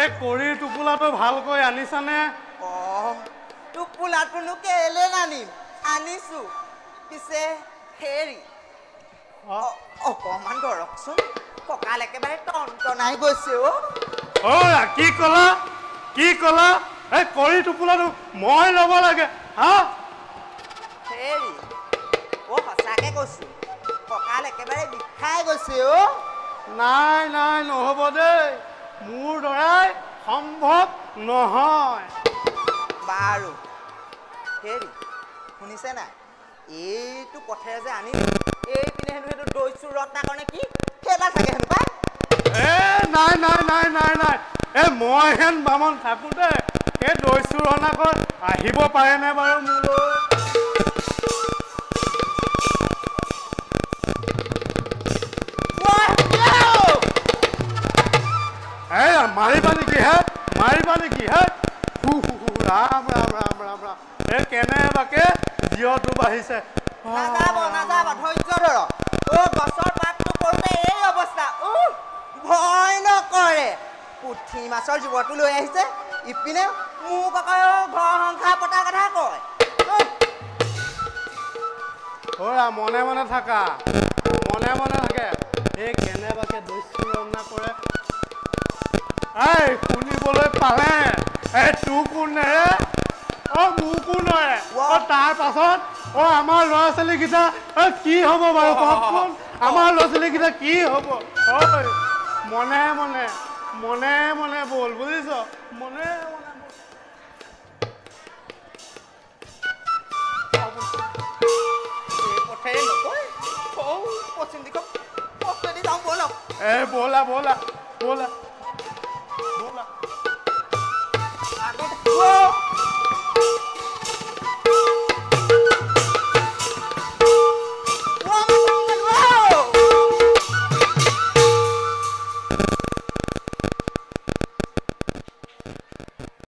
এই কৰি টোপোলাটো ভালকৈ আনিছানে? টোপোলাটোনো কেলে নানিম, আনিছো। পিছে হেৰি অকমান ধৰকচোন, কঁকাল একেবাৰে টনটনাই গৈছে কি ক'লা? কি ক'লা? এই কৰি টোপোলাটো মই ল'ব লাগে হা? হেৰি সঁচাকে কৈছো, কঁকাল একেবাৰে বিষাই গৈছে নাই নাই নহ'ব দেই, মোৰ দ্বাৰাই সম্ভৱ নহয়। বাৰু হেৰি শুনিছে নাই, এইটো পথেৰে যে আনিম, এইপিনে হেনো সেইটো দৈ চুৰ ৰত্নাকৰ নে কি সেইডাল থাকে হেনো পাই। নাই নাই নাই নাই নাই, মই হেন বামন থাকোঁতে সেই দৈ চুৰ ৰত্নাকৰ আহিব পাৰেনে বাৰু মোলৈ? মাৰিবা নেকি হে? মাৰিবা নেকি হে? ৰাম ৰাম ৰাম ৰাম ৰাম, কেনেবাকে জীয়টো বাঢ়িছে। নাযাব নাযাব, ধৈৰ্য ধৰক। গছৰ পাতটো পৰোতে এই অৱস্থা, ভয় নকৰে। পুঠি মাছৰ জীৱটো লৈ আহিছে, ইপিনে মোক আকৌ ঘৰ সংসাৰ পতাৰ কথা কয়। মনে মনে থাকা, মনে মনে থাকে। এই কেনেবাকে দস্যু ৰমনা কৰে। শুনিবলৈ পালে তোকো নেৰে, মোকো নৰে। তাৰ পাছত আমাৰ ল'ৰা ছোৱালীকেইটা কি হ'ব বাৰু কওকচোন? আমাৰ ল'ৰা ছোৱালীকেইটা কি হ'ব? মনে মনে মনে মনে বল, বুজিছ? মনে মনে বল। পথেৰে নকয়, পশ্চিম দিশত পথেদি যাওঁ ব'লক। ব'লা ব'লা ব'লা ব'লা।